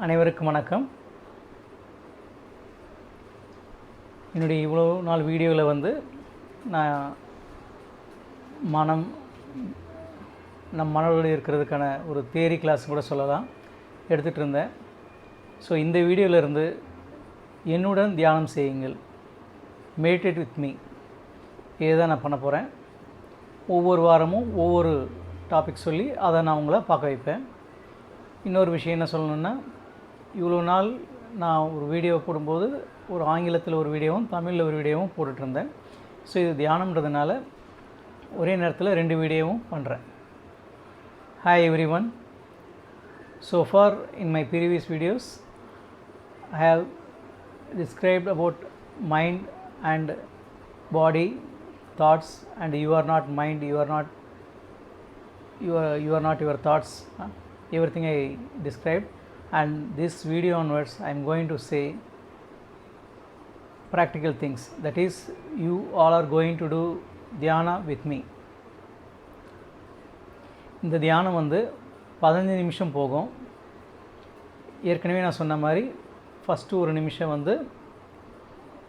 அனைவருக்கும் வணக்கம். என்னுடைய இவ்வளோ நாள் வீடியோவில் வந்து நான் நம் மனதோடு இருக்கிறதுக்கான ஒரு தியரி கிளாஸ் கூட சொல்லலாம் எடுத்துகிட்டு இருந்தேன். ஸோ இந்த வீடியோவிலேருந்து என்னுடன் தியானம் செய்யுங்கள், மெடிடேட் வித் மீ, இதை தான் நான் பண்ண போகிறேன். ஒவ்வொரு வாரமும் ஒவ்வொரு டாபிக் சொல்லி அதை நான் உங்களை பார்க்க வைப்பேன். இன்னொரு விஷயம் என்ன சொல்லணுன்னா, இவ்வளோ நாள் நான் ஒரு வீடியோ போடும்போது ஒரு ஆங்கிலத்தில் ஒரு வீடியோவும் தமிழில் ஒரு வீடியோவும் போட்டுட்ருந்தேன். ஸோ இது தியானம்ன்றதுனால ஒரே நேரத்தில் 2 வீடியோவும் பண்ணுறேன். Hi every one. So far in my previous videos I have described about mind and body, thoughts, and you are not mind, you are not your thoughts, everything I described. And this video onwards I am going to say practical things, that is you all are going to do dhyana with me. இந்த தியானம் வந்து 15 நிமிஷம் போகும். ஏற்கனவே நான் சொன்ன மாதிரி first ஒரு நிமிஷம் வந்து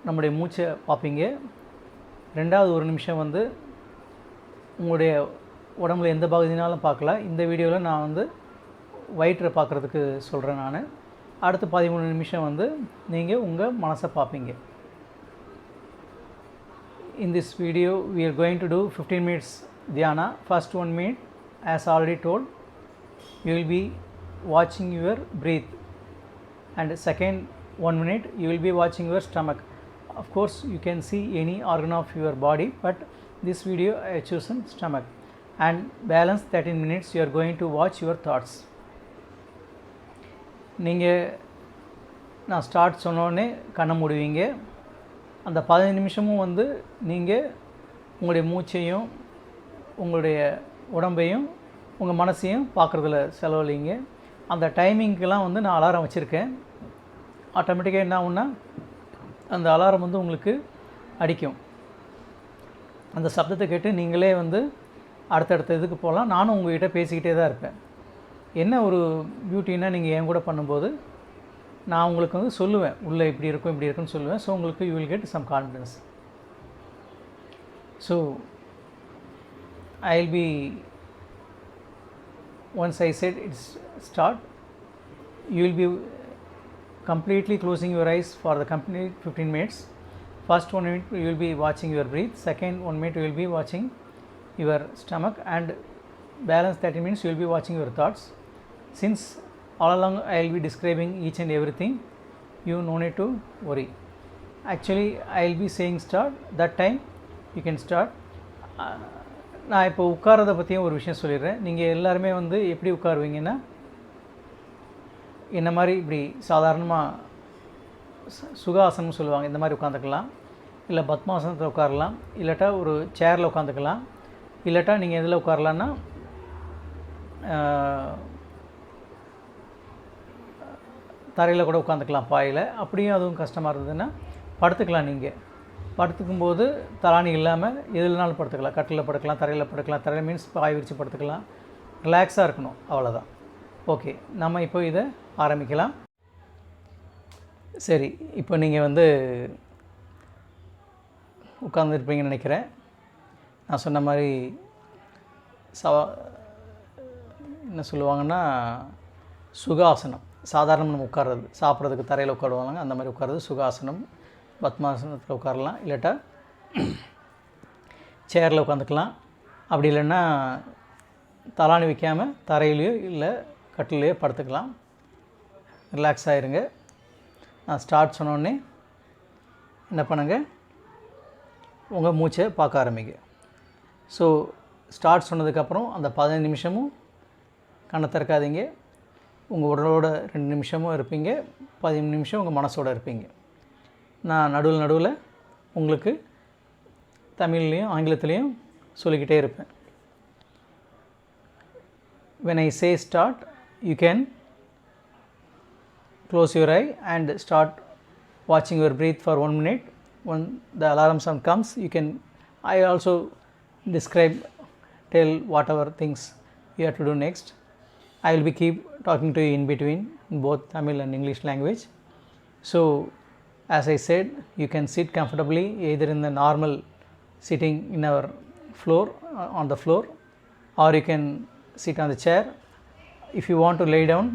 நம்முடைய மூச்சை பார்ப்பீங்க. ரெண்டாவது ஒரு நிமிஷம் வந்து உங்களுடைய உடம்புல எந்த பகுதினாலும் பார்க்கலாம். இந்த வீடியோவில் நான் வந்து வயிற்றை பார்க்குறதுக்கு சொல்கிறேன் நான். அடுத்து 13 நிமிஷம் வந்து நீங்கள் உங்கள் மனசை பார்ப்பீங்க. In this video we are going to do 15 minutes dhyana. First 1 minute, as already told, you will be watching your breath, and second 1 minute you will be watching your stomach. Of course you can see any organ of your body, but this video I have chosen stomach. And balance 13 minutes you are going to watch your thoughts. நீங்கள் நான் start சொன்னோடனே கண்ணை மூடுவீங்க. அந்த 15 நிமிஷமும் வந்து நீங்கள் உங்களுடைய மூச்சையும் உங்களுடைய உடம்பையும் உங்கள் மனசையும் பார்க்குறதுல செலவழிங்க. அந்த டைமிங்க்கெலாம் வந்து நான் அலாரம் வச்சுருக்கேன். ஆட்டோமேட்டிக்காக என்ன ஆகும்னா அந்த அலாரம் வந்து உங்களுக்கு அடிக்கும். அந்த சப்தத்தை கேட்டு நீங்களே வந்து அடுத்தடுத்த இதுக்கு போகலாம். நானும் உங்கள்கிட்ட பேசிக்கிட்டே தான் இருப்பேன். என்ன ஒரு பியூட்டின்னா, நீங்கள் என் கூட பண்ணும்போது நான் உங்களுக்கு வந்து சொல்லுவேன், உள்ளே இப்படி இருக்கும் இப்படி இருக்குன்னு சொல்லுவேன். ஸோ உங்களுக்கு you will get some confidence. So I will be once I said it's start, you will be completely closing your eyes for the complete 15 minutes. First 1 minute you will be watching your breath, second 1 minute you will be watching your stomach, and balance 30 minutes you will be watching your thoughts. Since all along I will be describing each and everything, you no need to worry. Actually I will be saying start, that time you can start. நான் இப்போ உட்காரதை பற்றியும் ஒரு விஷயம் சொல்லிடுறேன். நீங்கள் எல்லாருமே வந்து எப்படி உட்காருவீங்கன்னா, என்ன மாதிரி இப்படி சாதாரணமாக சுகாசனம் சொல்லுவாங்க, இந்த மாதிரி உட்காந்துக்கலாம். இல்லை பத்மாசனத்தில் உட்காரலாம், இல்லாட்டா ஒரு சேரில் உட்காந்துக்கலாம், இல்லாட்டா நீங்கள் எதில் உட்காரலான்னா தரையில் கூட உட்காந்துக்கலாம், பாயில். அப்படியும் அதுவும் கஷ்டமாக இருந்ததுன்னா படுத்துக்கலாம். நீங்கள் படுத்துக்கும்போது தலாணி இல்லாமல் எதுலனாலும் படுத்துக்கலாம். கட்டில் படுக்கலாம், தரையில் படுக்கலாம். தரையில் மீன்ஸ் பாய் விரித்து படுத்துக்கலாம். ரிலாக்ஸாக இருக்கணும், அவ்வளோதான். ஓகே, நம்ம இப்போ இதை ஆரம்பிக்கலாம். சரி, இப்போ நீங்கள் வந்து உட்காந்துருப்பீங்கன்னு நினைக்கிறேன். நான் சொன்ன மாதிரி என்ன சொல்லுவாங்கன்னா சுகாசனம். சாதாரணமாக நம்ம உட்கார்றது, சாப்பிட்றதுக்கு தரையில் உட்காருவாங்க, அந்த மாதிரி உட்கார்றது சுகாசனம். பத்மாசனத்தில் உட்காரலாம், இல்லாட்டா சேரில் உட்காந்துக்கலாம். அப்படி இல்லைன்னா தலாணி வைக்காமல் தரையிலையோ இல்லை கட்டிலையோ படுத்துக்கலாம். ரிலாக்ஸ் ஆகிருங்க. நான் ஸ்டார்ட் சொன்னோடனே என்ன பண்ணுங்க, உங்கள் மூச்சை பார்க்க ஆரம்பிங்க. ஸோ ஸ்டார்ட் சொன்னதுக்கப்புறம் அந்த 15 நிமிஷமும் கண்ணை திறக்காதீங்க. உங்கள் உடலோட 2 நிமிஷமும் இருப்பீங்க, 15 நிமிஷம் உங்கள் மனசோடு இருப்பீங்க. நான் நடுவில் உங்களுக்கு தமிழ்லேயும் ஆங்கிலத்துலேயும் சொல்லிக்கிட்டே இருப்பேன். When I say start, you can close your eye and start watching your breath for 1 minute. When the alarm sound comes, you can, I also describe, tell whatever things you have to do next. I will be keep talking to you in between in both Tamil and English language. So as I said, you can sit comfortably either in the normal sitting in our floor, on the floor, or you can sit on the chair. If you want to lay down,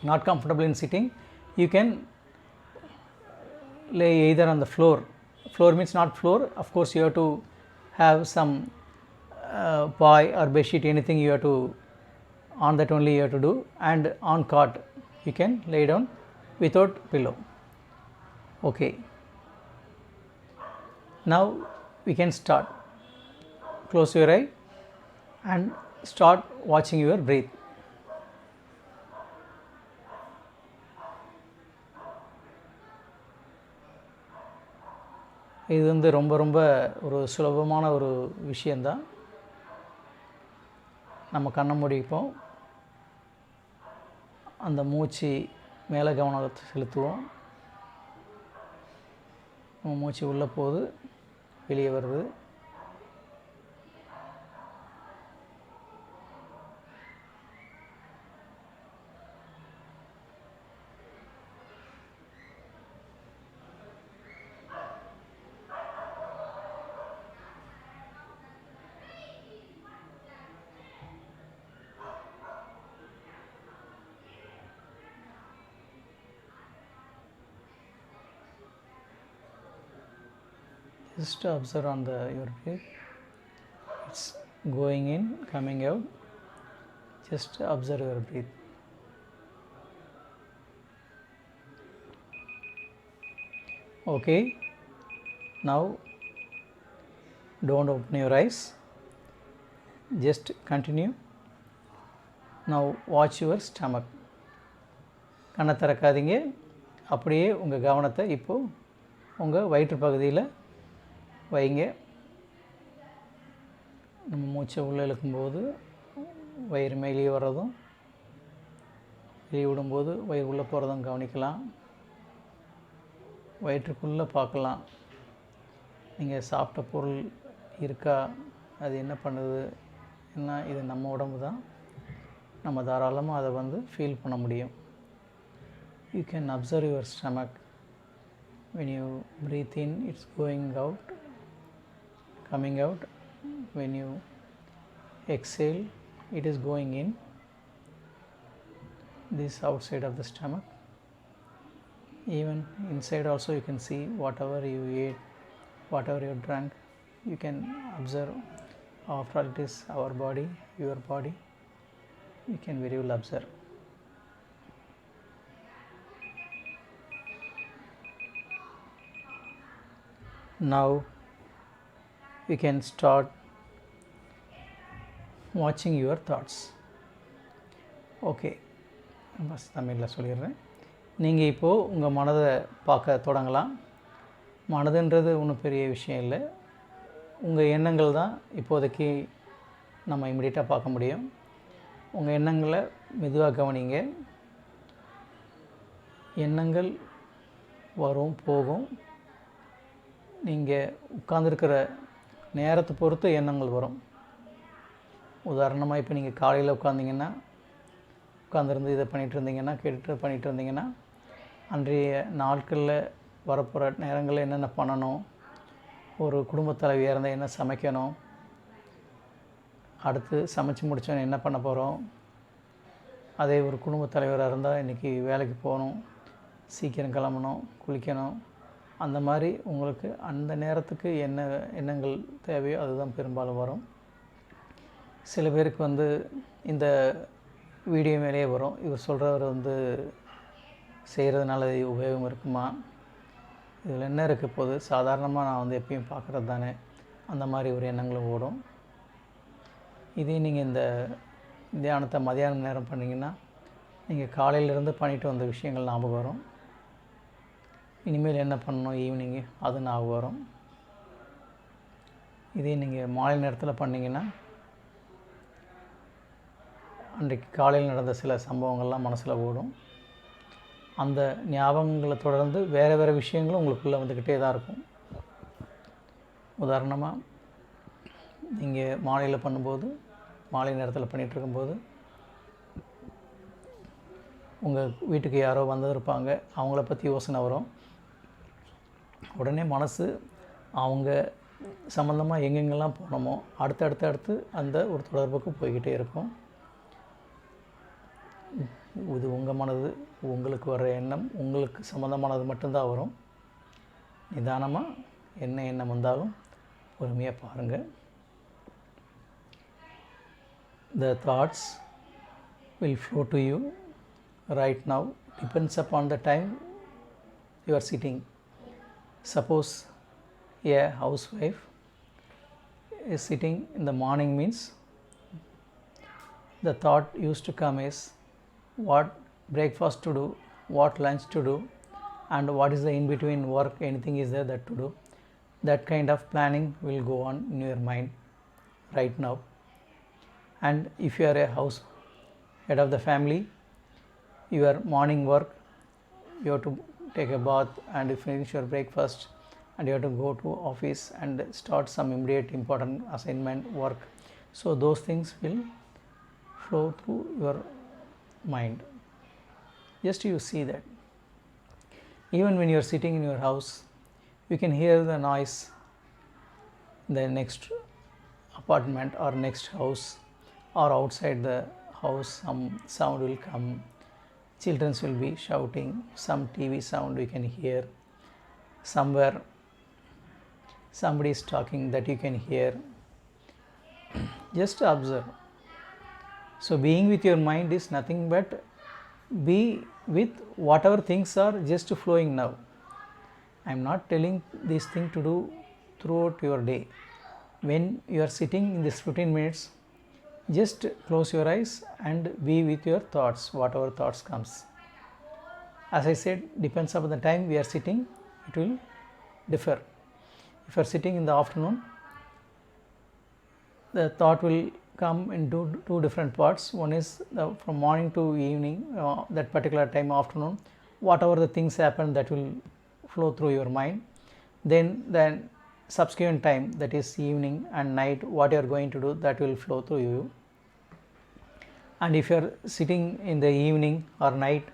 not comfortable in sitting, you can lay either on the floor. Floor means not floor, of course you have to have some pie or bedsheet, anything you have to, on that only you have to do, and on cot you can lay down without pillow. Okay, now we can start. Close your eye and start watching your breath. இது வந்து ரொம்ப ரொம்ப ஒரு சுலபமான ஒரு விஷயந்தான். நம்ம கண்ணை மூடிப்போம், அந்த மூச்சு மேலே கவனத்தை செலுத்துவோம். நம்ம மூச்சு உள்ளே போகுது, வெளியே வருது. Just observe on your breath. It's going in, coming out. Just observe your breath. Okay, now don't open your eyes, just continue. Now watch your stomach. கண்ணை திறக்காதீங்க, அப்படியே உங்கள் கவனத்தை இப்போது உங்கள் வயிற்று பகுதியில் வைங்க. நம்ம மூச்சை உள்ளே இழுக்கும்போது வயிறு மேலேயே வர்றதும், வெளியே விடும்போது வயிறு உள்ளே போகிறதும் கவனிக்கலாம். வயிற்றுக்குள்ளே பார்க்கலாம், நீங்கள் சாப்பிட்ட பொருள் இருக்கா, அது என்ன பண்ணுது, என்ன இது நம்ம உடம்பு தான், நம்ம தாராளமாக அதை வந்து ஃபீல் பண்ண முடியும். You can observe your stomach. When you breathe in, it's going out, coming out. When you exhale, it is going in. This outside of the stomach. Even inside also you can see whatever you ate, whatever you drank, you can observe. After all, it is our body, your body, you can very well observe. Now you can start watching your thoughts. Okay, bus தமிழில் சொல்லிடுறேன். நீங்கள் இப்போது உங்கள் மனதை பார்க்க தொடங்கலாம். மனதுன்றது ஒன்றும் பெரிய விஷயம் இல்லை, உங்கள் எண்ணங்கள் தான் இப்போதைக்கு நம்ம இமிடியேட்டாக பார்க்க முடியும். உங்கள் எண்ணங்களை மெதுவாக கவனிங்க. எண்ணங்கள் வரும் போகும். நீங்கள் உட்கார்ந்துருக்கிற நேரத்தை பொறுத்து எண்ணங்கள் வரும். உதாரணமாக இப்போ நீங்கள் காலையில் உட்காந்திங்கன்னா, உட்காந்துருந்து இதை பண்ணிகிட்டு இருந்தீங்கன்னா, கேட்டுட்டு பண்ணிகிட்டு இருந்தீங்கன்னா, அன்றைய நாட்களில் வரப்போகிற நேரங்களில் என்னென்ன பண்ணணும், ஒரு குடும்பத் தலைவியாக இருந்தால் என்ன சமைக்கணும், அடுத்து சமைச்சு முடித்தோன்னு என்ன பண்ண போகிறோம், அதே ஒரு குடும்பத் தலைவராக இருந்தால் இன்றைக்கி வேலைக்கு போகணும், சீக்கிரம் கிளம்பணும், குளிக்கணும், அந்த மாதிரி உங்களுக்கு அந்த நேரத்துக்கு என்ன எண்ணங்கள் தேவையோ அதுதான் பெரும்பாலும் வரும். சில பேருக்கு வந்து இந்த வீடியோ மேலேயே வரும், இவர் சொல்கிறவர் வந்து செய்கிறதுனால உபயோகம் இருக்குமா, இதில் என்ன இருக்க போது, சாதாரணமாக நான் வந்து எப்பயும் பார்க்குறது தானே, அந்த மாதிரி ஒரு எண்ணங்களும் ஓடும். இதே நீங்கள் இந்த தியானத்தை மதியானம் நேரம் பண்ணிங்கன்னா, நீங்கள் காலையிலேருந்து பண்ணிட்டு வந்த விஷயங்கள் ஞாபகம் வரும். இனிமேல் என்ன பண்ணணும் ஈவினிங்கு அது ஞாபகம் வரும். இதே நீங்கள் மாலை நேரத்தில் பண்ணிங்கன்னா, அன்றைக்கு காலையில் நடந்த சில சம்பவங்கள்லாம் மனசில் ஓடும். அந்த ஞாபகங்களை தொடர்ந்து வேறு வேறு விஷயங்களும் உங்களுக்குள்ளே வந்துக்கிட்டே தான் இருக்கும். உதாரணமாக நீங்கள் மாலையில் பண்ணும்போது, மாலை நேரத்தில் பண்ணிகிட்ருக்கும்போது உங்கள் வீட்டுக்கு யாரோ வந்திருப்பாங்க, அவங்கள பற்றி யோசனை வரும். உடனே மனசு அவங்க சம்மந்தமாக எங்கெங்கெல்லாம் போனோமோ அடுத்து அந்த ஒரு தொடர்புக்கு போய்கிட்டே இருக்கும். இது உங்கள் மனது, உங்களுக்கு வர எண்ணம் உங்களுக்கு சம்மந்தமானது மட்டும்தான் வரும். நிதானமாக என்ன எண்ணம் வந்தாலும் பொறுமையாக பாருங்கள். The thoughts will flow to you right now, depends upon the time you are sitting. Suppose a housewife is sitting in the morning, means the thought used to come is what breakfast to do, what lunch to do, and what is the in between work, anything is there that to do. That kind of planning will go on in your mind right now. And if you are a house head of the family, your morning work, you have to take a bath and finish your breakfast, and you have to go to office and start some immediate important assignment work. So those things will flow through your mind. Just you see that. Even when you are sitting in your house, you can hear the noise in the next apartment or next house, or outside the house some sound will come. Children will be shouting, some TV sound you can hear, somewhere somebody is talking that you can hear. Just observe. So being with your mind is nothing but be with whatever things are just flowing now. I am not telling this thing to do throughout your day. When you are sitting in this 15 minutes, just close your eyes and be with your thoughts, whatever thoughts comes. As I said, depends upon the time we are sitting, it will differ. If you are sitting in the afternoon, the thought will come in two different parts. One is from morning to evening, that particular time, afternoon, whatever the things happen, that will flow through your mind. Then subsequent time, that is evening and night, what you are going to do, that will flow through you. And if you are sitting in the evening or night,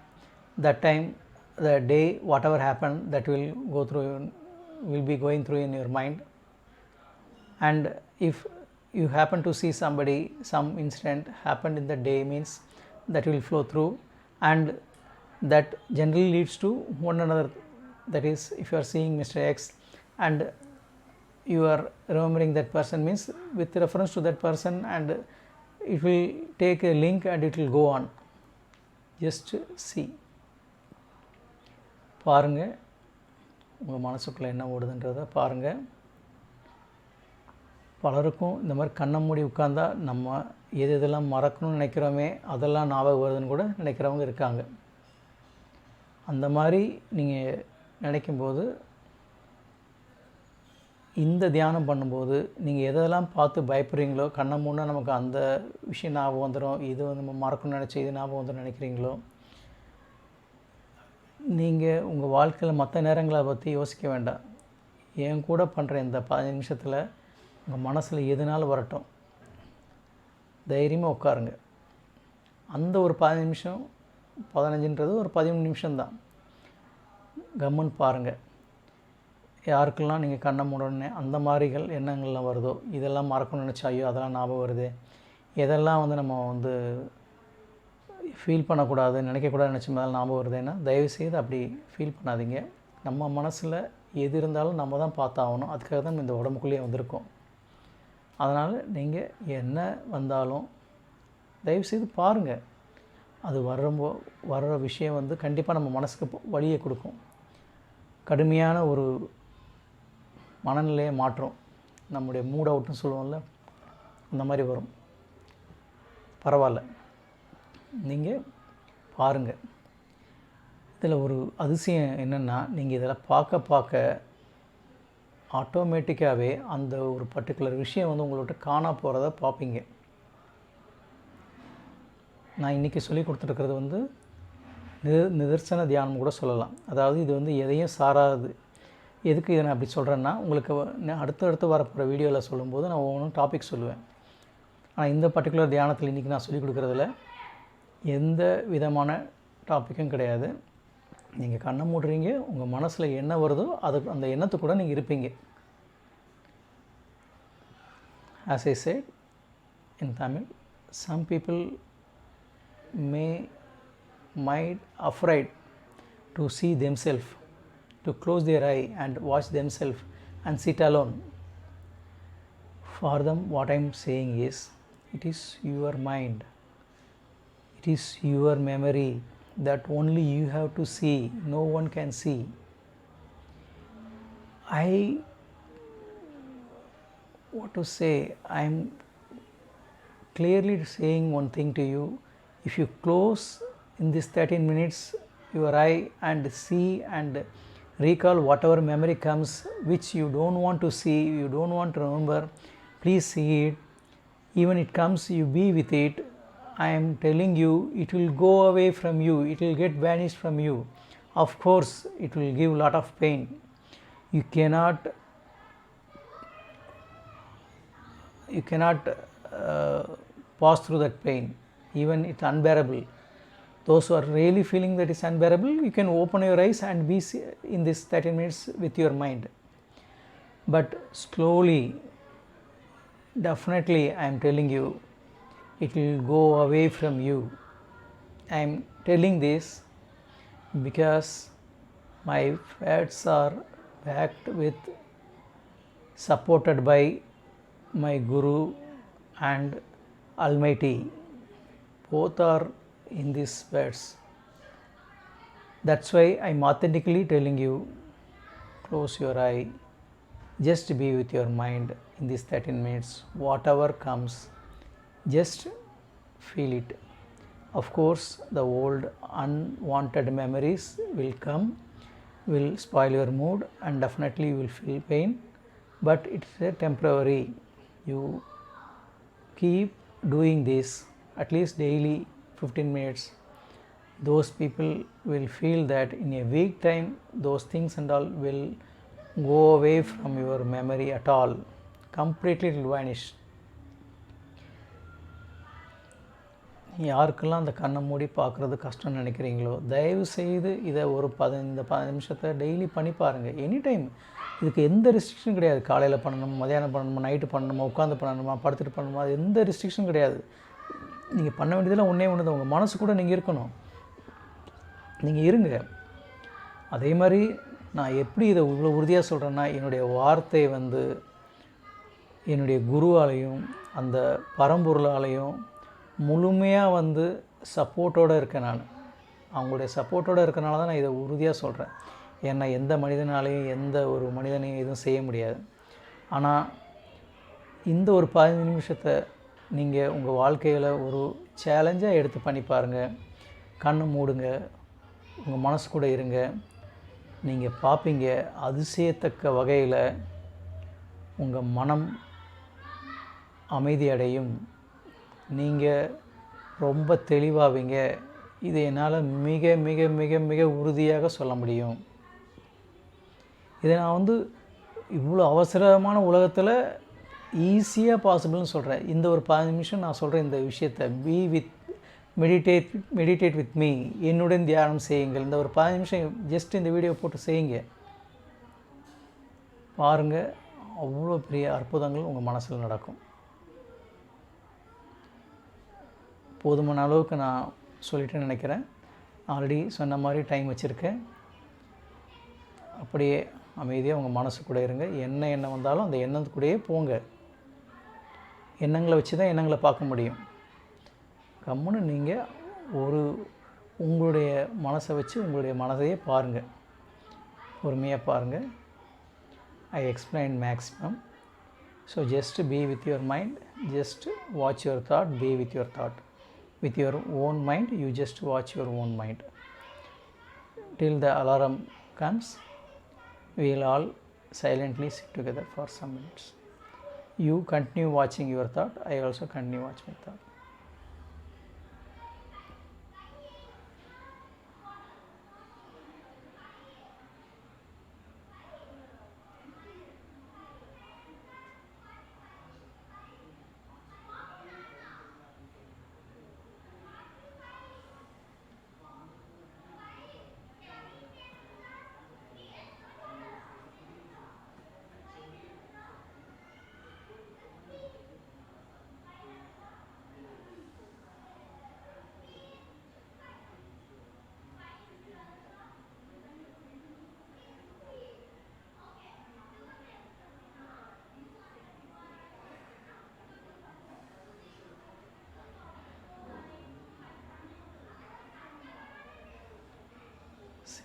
that time, the day, whatever happened, that will be going through in your mind. And if you happen to see somebody, some incident happened in the day, means that will flow through, and that generally leads to one another. That is, if you are seeing Mr. X and you are remembering that person, means with reference to that person, and it will take a link and it will go on. Just see. பாருங்க, உங்கள் மனசுக்குள்ளே என்ன ஓடுதுன்றதை பாருங்கள். பலருக்கும் இந்த மாதிரி கண்ணை மூடி உட்கார்ந்தா நம்ம எதெல்லாம் மறக்கணும்னு நினைக்கிறோமே அதெல்லாம் ஞாபகம் வருதுன்னு கூட நினைக்கிறவங்க இருக்காங்க. அந்த மாதிரி நீங்கள் நினைக்கும்போது, இந்த தியானம் பண்ணும்போது நீங்கள் எதெல்லாம் பார்த்து பயப்படுறீங்களோ, கண்ணை மூடினா நமக்கு அந்த விஷயம் ஞாபகம் வந்துடும், இது நம்ம மறக்கணும்னு நினச்சி இது ஞாபகம் வந்துடும் நினைக்கிறீங்களோ, நீங்கள் உங்கள் வாழ்க்கையில் மற்ற நேரங்களை பற்றி யோசிக்க வேண்டாம். என் கூட பண்ணுற இந்த 15 நிமிஷத்தில் உங்கள் மனசில் எதுனாலும் வரட்டும், தைரியமாக உட்காருங்க. அந்த ஒரு 15 நிமிஷம், 15ன்றது ஒரு 13 நிமிஷம்தான். கம்முன்னு பாருங்கள். யாருக்கெல்லாம் நீங்கள் கண்ணை மூடனே அந்த மாதிரிகள் எண்ணங்கள்லாம் வருதோ, இதெல்லாம் மறக்கணும்னு நினச்சா ஐயோ அதெல்லாம் ஞாபகம் வருது, எதெல்லாம் நம்ம ஃபீல் பண்ணக்கூடாது, நினைக்கக்கூடாது நினச்ச மாதிரி ஞாபகம் வருதுன்னா தயவுசெய்து அப்படி ஃபீல் பண்ணாதீங்க. நம்ம மனசில் எது இருந்தாலும் நம்ம தான் பார்த்தாகணும். அதுக்காக தான் இந்த உடம்புக்குள்ளேயே வந்திருக்கோம். அதனால் நீங்கள் என்ன வந்தாலும் தயவுசெய்து பாருங்கள். அது வர்ற விஷயம் கண்டிப்பாக நம்ம மனசுக்கு வலியை கொடுக்கும். கடுமையான ஒரு மனநிலையை மாற்றம், நம்முடைய மூட் அவுட்னு சொல்லுவோம்ல, அந்த மாதிரி வரும். பரவாயில்ல, நீங்கள் பாருங்கள். இதில் ஒரு அதிசயம் என்னென்னா, நீங்கள் இதில் பார்க்க ஆட்டோமேட்டிக்காகவே அந்த ஒரு பர்டிகுலர் விஷயம் உங்கள்கிட்ட காணா போகிறத பார்ப்பீங்க. நான் இன்றைக்கி சொல்லி கொடுத்துருக்கிறது நிதர்சன தியானம் கூட சொல்லலாம். அதாவது இது எதையும் சாராது. எதுக்கு இதை நான் அப்படி சொல்கிறேன்னா, உங்களுக்கு அடுத்தடுத்து வரப்போகிற வீடியோவில் சொல்லும்போது நான் ஒவ்வொன்றும் டாபிக் சொல்லுவேன். ஆனால் இந்த பர்டிகுலர் தியானத்தில் இன்றைக்கி நான் சொல்லிக் கொடுக்குறதில்ல எந்த விதமான டாப்பிக்கும் கிடையாது. நீங்கள் கண்ணை மூடுறீங்க, உங்கள் மனசில் என்ன வருதோ அது அந்த எண்ணத்து கூட நீங்கள் இருப்பீங்க. As I said in Tamil, some people might afraid to see themselves, to close their eye and watch themselves and sit alone. For them, what I am saying is, it is your mind, it is your memory that only you have to see, no one can see. What to say, I am clearly saying one thing to you. If you close in this 13 minutes your eye and see and recall whatever memory comes which you don't want to see, you don't want to remember, please see it. Even it comes, you be with it. I am telling you, it will go away from you, it will get vanished from you. Of course it will give lot of pain. You cannot pass through that pain. Even it's unbearable. Those who are really feeling that it's unbearable, you can open your eyes and be in this 13 minutes with your mind. But slowly, definitely I am telling you, it will go away from you. I am telling this because my words are backed with, supported by my Guru and Almighty. Both are in these words. That's why I am authentically telling you, close your eye, just be with your mind in these 13 minutes. Whatever comes, just feel it. Of course, the old unwanted memories will come, will spoil your mood, and definitely you will feel pain, but it's a temporary. You keep doing this at least daily 15 minutes. Those people will feel that in a week time those things and all will go away from your memory at all. Completely it will vanish. யாருக்கெல்லாம் அந்த கண்ணை மூடி பார்க்குறது கஷ்டம்னு நினைக்கிறீங்களோ, தயவு செய்து இதை ஒரு 15 நிமிஷத்தை டெய்லி பண்ணி பாருங்கள். Any time. இதுக்கு எந்த ரெஸ்ட்ரிக்ஷன் கிடையாது. காலையில் பண்ணணுமா, மதியானம் பண்ணணுமா, நைட்டு பண்ணணுமா, உட்காந்து பண்ணணுமா, படுத்துட்டு பண்ணணுமா, அது எந்த ரெஸ்ட்ரிக்ஷன் கிடையாது. நீங்கள் பண்ண வேண்டியதெல்லாம் ஒன்றே ஒன்று தான். உங்கள் மனசு கூட நீங்கள் இருக்கணும், நீங்கள் இருங்க. அதே மாதிரி நான் எப்படி இதை இவ்வளோ உறுதியாக சொல்கிறேன்னா, என்னுடைய வார்த்தை என்னுடைய குருவாலையும் அந்த பரம்பொருளாலையும் முழுமையாக சப்போர்ட்டோடு இருக்கேன். நான் அவங்களுடைய சப்போர்ட்டோடு இருக்கனால தான் நான் இதை உறுதியாக சொல்கிறேன். ஏன்னா எந்த மனிதனாலையும் எந்த ஒரு மனிதனையும் எதுவும் செய்ய முடியாது. ஆனால் இந்த ஒரு 15 நிமிஷத்தை நீங்கள் உங்கள் வாழ்க்கையில் ஒரு சேலஞ்சாக எடுத்து பண்ணி பாருங்கள். கண்ணை மூடுங்க, உங்கள் மனசு கூட இருங்க. நீங்கள் பார்ப்பீங்க, அதிசயத்தக்க வகையில் உங்கள் மனம் அமைதி அடையும். நீங்கள் ரொம்ப தெளிவாவீங்க. இதை என்னால் மிக மிக மிக மிக உறுதியாக சொல்ல முடியும். இதை நான் இவ்வளோ அவசரமான உலகத்தில் ஈஸியாக பாசிபிள்னு சொல்கிறேன். இந்த ஒரு 15 நிமிஷம் நான் சொல்கிறேன் இந்த விஷயத்தை. மெடிடேட் வித் மீ, என்னுடன் தியானம் செய்யுங்கள். இந்த ஒரு 15 நிமிஷம் ஜஸ்ட் இந்த வீடியோ போட்டு செய்யுங்க. பாருங்கள், அவ்வளோ பெரிய அற்புதங்கள் உங்கள் மனசில் நடக்கும். போதுமான அளவுக்கு நான் சொல்லிட்டேன்னு நினைக்கிறேன். ஆல்ரெடி சொன்ன மாதிரி டைம் வச்சுருக்கேன். அப்படியே அமைதியாக உங்கள் மனசு கூட இருங்க. என்ன எண்ணம் வந்தாலும் அந்த எண்ணத்துக்கூடயே போங்க. எண்ணங்களை வச்சு தான் எண்ணங்களை பார்க்க முடியும். கம்முன்னு நீங்கள் உங்களுடைய மனசை வச்சு உங்களுடைய மனதையே பாருங்கள். பொறுமையாக பாருங்கள். I explained maximum. So just be with your mind. Just watch your thought. Be with your thought. With your own mind, you just watch your own mind. Till the alarm comes, we will all silently sit together for some minutes. You continue watching your thought. I also continue watch my thought.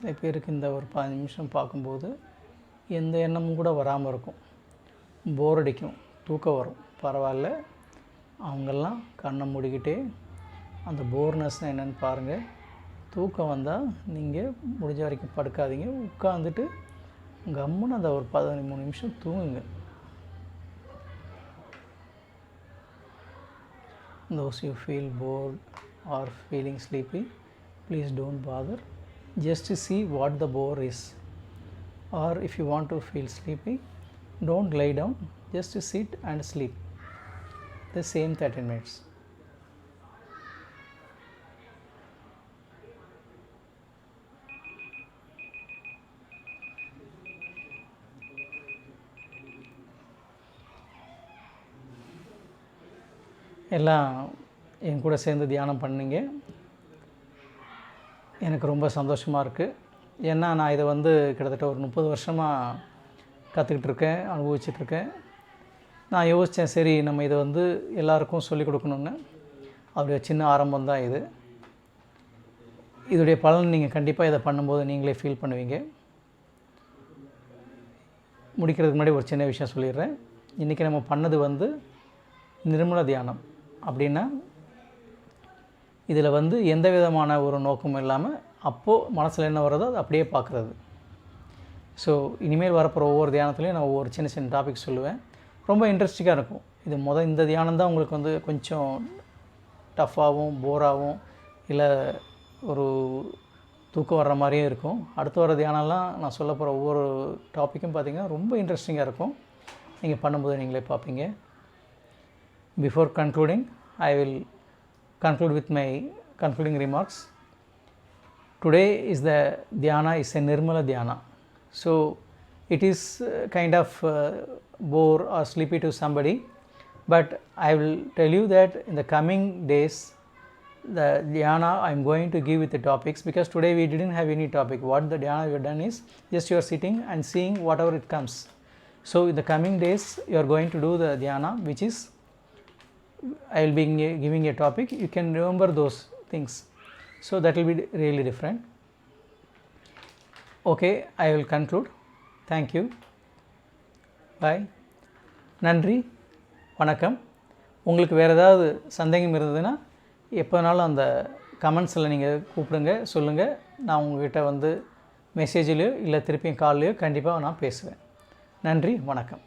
சில பேருக்கு இந்த ஒரு 15 நிமிஷம் பார்க்கும்போது எந்த எண்ணமும் கூட வராமல் இருக்கும், போர் அடிக்கும், தூக்கம் வரும். பரவாயில்ல, அவங்கெல்லாம் கண்ணை மூடிக்கிட்டே அந்த போர்னஸ்னால் என்னென்னு பாருங்கள். தூக்கம் வந்தால் நீங்கள் முடிஞ்ச வரைக்கும் படுக்காதீங்க, உட்காந்துட்டு கம்முன்னு அந்த ஒரு 13 நிமிஷம் தூங்குங்க. Those you feel bored or feeling sleepy, please don't bother. Just to see what the bore is. Or if you want to feel sleepy, don't lie down, just sit and sleep the same 13 minutes. எல்லாம் என் கூட சேர்ந்து தியானம் பண்ணிங்க. எனக்கு ரொம்ப சந்தோஷமாக இருக்குது. ஏன்னா நான் இதை கிட்டத்தட்ட ஒரு 30 வருஷமாக கற்றுக்கிட்டு இருக்கேன், அனுபவிச்சிட்ருக்கேன். நான் யோசித்தேன், சரி நம்ம இதை எல்லாருக்கும் சொல்லிக் கொடுக்கணுன்னு. அப்படி ஒரு சின்ன ஆரம்பம் தான் இது. இதோடைய பலன் நீங்கள் கண்டிப்பாக இதை பண்ணும்போது நீங்களே ஃபீல் பண்ணுவீங்க. முடிக்கிறதுக்கு முன்னாடி ஒரு சின்ன விஷயம் சொல்லிடுறேன். இன்றைக்கி நம்ம பண்ணது நிர்மல தியானம். அப்படின்னா இதில் எந்த விதமான ஒரு நோக்கமும் இல்லாமல் அப்போது மனசில் என்ன வருதோ அதை அப்படியே பார்க்குறது. ஸோ இனிமேல் வரப்போகிற ஒவ்வொரு தியானத்துலேயும் நான் ஒவ்வொரு சின்ன சின்ன டாபிக் சொல்லுவேன். ரொம்ப இன்ட்ரெஸ்டிங்காக இருக்கும். இந்த தியானம் தான் உங்களுக்கு கொஞ்சம் டஃப்பாகவும் போராகவும் இல்லை ஒரு தூக்கம் வர்ற மாதிரியும் இருக்கும். அடுத்து வர தியானம்லாம் நான் சொல்ல போகிற ஒவ்வொரு டாப்பிக்கும் பார்த்திங்கன்னா ரொம்ப இன்ட்ரெஸ்டிங்காக இருக்கும். நீங்கள் பண்ணும்போது நீங்களே பார்ப்பீங்க. Before concluding, I will conclude with my concluding remarks. Today is the dhyana is a Nirmala dhyana. So it is kind of bore or sleepy to somebody, but I will tell you that in the coming days the dhyana I am going to give with the topics, because today we didn't have any topic. What the dhyana we have done is just you are sitting and seeing whatever it comes. So in the coming days you are going to do the dhyana, which is I will be giving a topic. You can remember those things. So that will be really different. Okay, I will conclude. Thank you. Bye. நன்றி, வணக்கம். உங்களுக்கு வேறு ஏதாவது சந்தேகம் இருந்ததுன்னா எப்போனாலும் அந்த கமெண்ட்ஸில் நீங்கள் கூப்பிடுங்க, சொல்லுங்கள். நான் உங்கள்கிட்ட மெசேஜ்லேயோ இல்லை திருப்பியும் கால்லையோ கண்டிப்பாக நான் பேசுவேன். நன்றி, வணக்கம்.